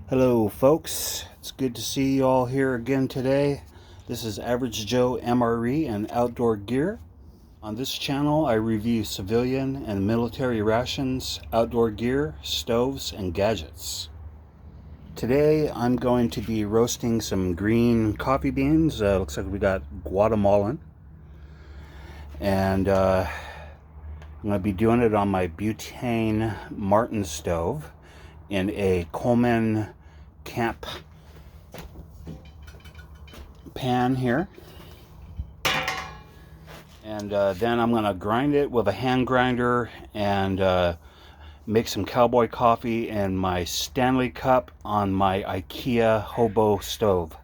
Hello folks, it's good to see you all here again today. This is Average Joe MRE and Outdoor Gear. On this channel I review civilian and military rations, outdoor gear, stoves, and gadgets. Today I'm going to be roasting some green coffee beans. Looks like we got Guatemalan. And I'm going to be doing it on my butane Martin stove in a Coleman camp pan here, and then I'm gonna grind it with a hand grinder and make some cowboy coffee in my Stanley cup on my IKEA hobo stove.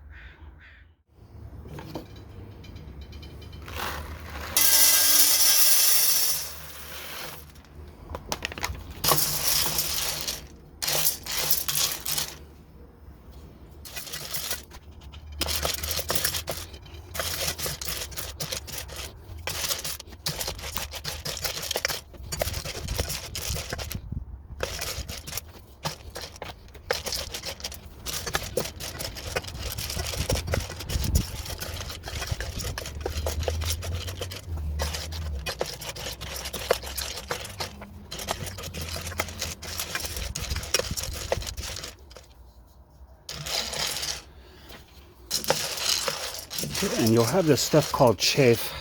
And you'll have this stuff called chaff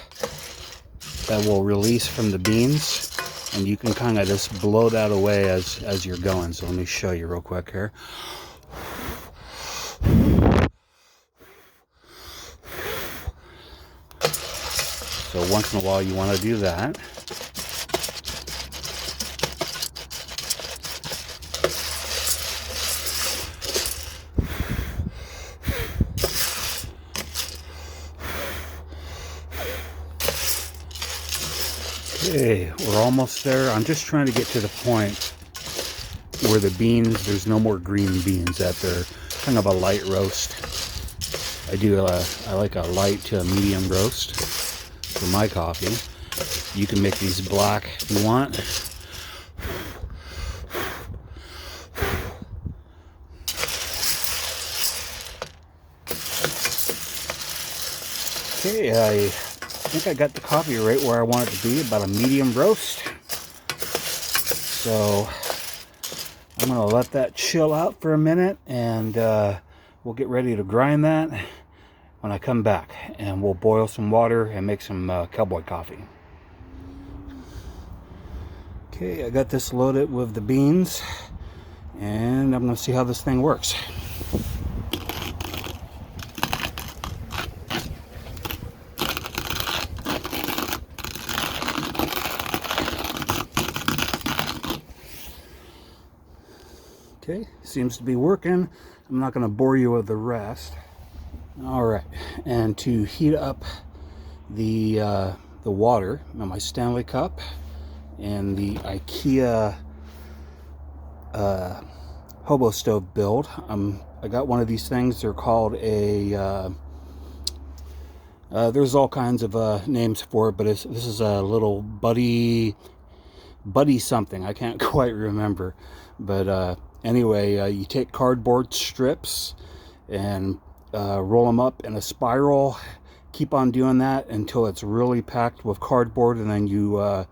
that will release from the beans, and you can kind of just blow that away as you're going. So let me show you real quick here. So once in a while you want to do that. Okay, we're almost there. I'm just trying to get to the point where the beans, there's no more green beans, that they're kind of a light roast. I like a light to a medium roast for my coffee. You can make these black if you want. Okay, I think I got the coffee right where I want it to be, about a medium roast. So I'm going to let that chill out for a minute, and we'll get ready to grind that when I come back. And we'll boil some water and make some cowboy coffee. Okay, I got this loaded with the beans, and I'm going to see how this thing works. Okay, seems to be working. I'm not going to bore you with the rest. All right, and to heat up the water in my Stanley cup and the IKEA hobo stove build, I got one of these things. They're called a there's all kinds of names for it, but this is a little buddy something. I can't quite remember, but anyway, you take cardboard strips and roll them up in a spiral. Keep on doing that until it's really packed with cardboard, and then you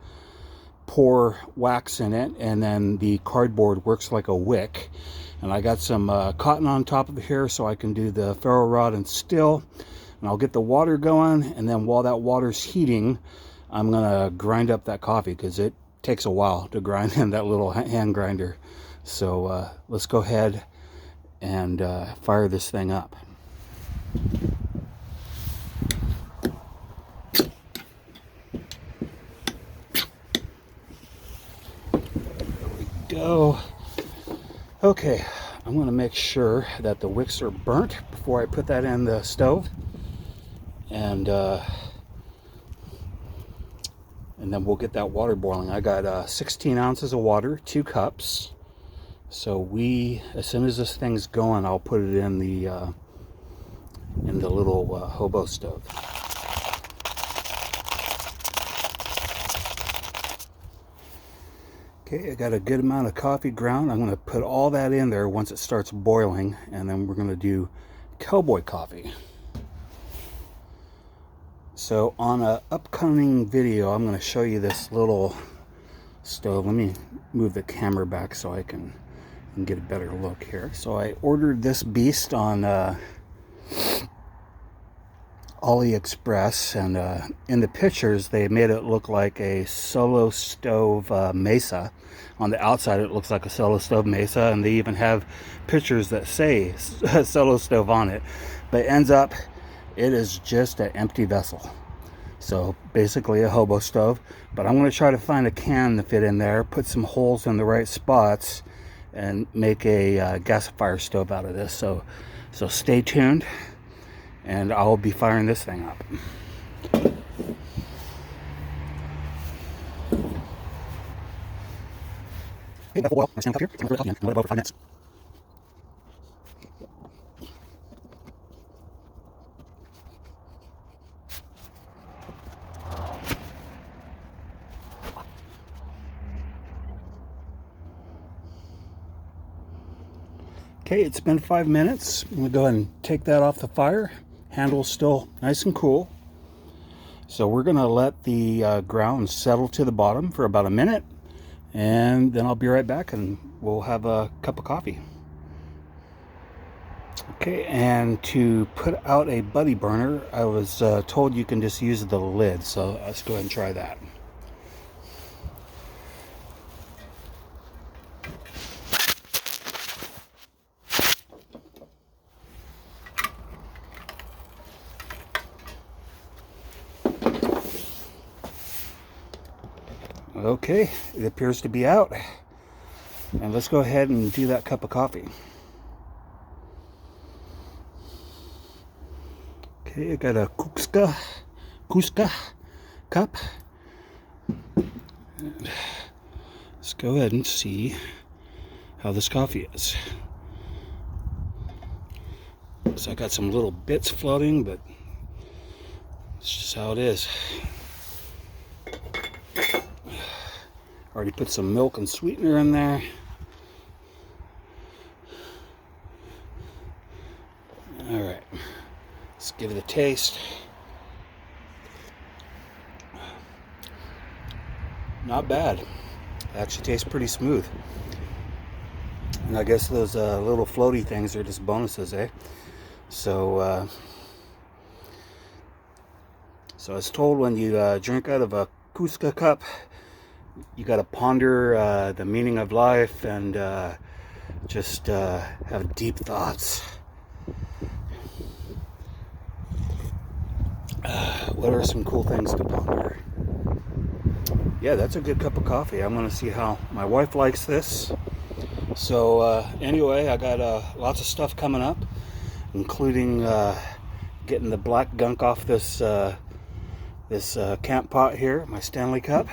pour wax in it, and then the cardboard works like a wick. And I got some cotton on top of here so I can do the ferro rod and still. And I'll get the water going, and then while that water's heating, I'm gonna grind up that coffee, because it takes a while to grind in that little hand grinder. So let's go ahead and fire this thing up. There we go. Okay, I'm going to make sure that the wicks are burnt before I put that in the stove, and then we'll get that water boiling. I got 16 ounces of water, 2 cups. So as soon as this thing's going, I'll put it in the little hobo stove. Okay, I got a good amount of coffee ground. I'm going to put all that in there once it starts boiling, and then we're going to do cowboy coffee. So on an upcoming video, I'm going to show you this little stove. Let me move the camera back so I can get a better look here. So I ordered this beast on AliExpress, and in the pictures they made it look like a solo stove mesa. On the outside it looks like a solo stove mesa, and they even have pictures that say solo stove on it, but it ends up it is just an empty vessel. So basically a hobo stove, but I'm going to try to find a can to fit in there, put some holes in the right spots, and make a gasifier stove out of this. So stay tuned, and I'll be firing this thing up. Okay, got full oil. I'm standing up here. I'm going to put it in. I'm going to let it boil for 5 minutes. Okay, it's been 5 minutes. I'm going to go ahead and take that off the fire. Handle's still nice and cool. So we're going to let the ground settle to the bottom for about a minute, and then I'll be right back and we'll have a cup of coffee. Okay, and to put out a buddy burner, I was told you can just use the lid, so let's go ahead and try that. Okay, it appears to be out. And let's go ahead and do that cup of coffee. Okay, I got a Cusca cup. And let's go ahead and see how this coffee is. So I got some little bits floating, but it's just how it is. Already put some milk and sweetener in there. All right, let's give it a taste. Not bad. It actually tastes pretty smooth. And I guess those little floaty things are just bonuses, eh? So I was told when you drink out of a Cusca cup, you got to ponder the meaning of life and just have deep thoughts. What are some cool things to ponder? Yeah, that's a good cup of coffee. I'm going to see how my wife likes this. So anyway, I got lots of stuff coming up, including getting the black gunk off this camp pot here, my Stanley cup.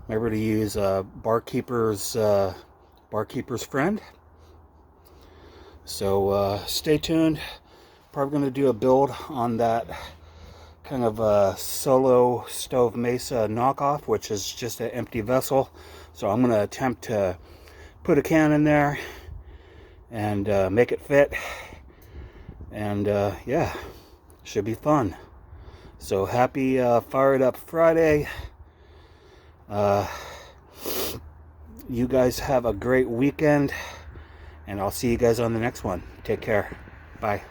Remember to use barkeeper's friend. So stay tuned. Probably going to do a build on that kind of solo stove mesa knockoff, which is just an empty vessel. So I'm going to attempt to put a can in there and make it fit. And yeah, should be fun. So happy Fire It Up Friday. You guys have a great weekend, and I'll see you guys on the next one. Take care. Bye.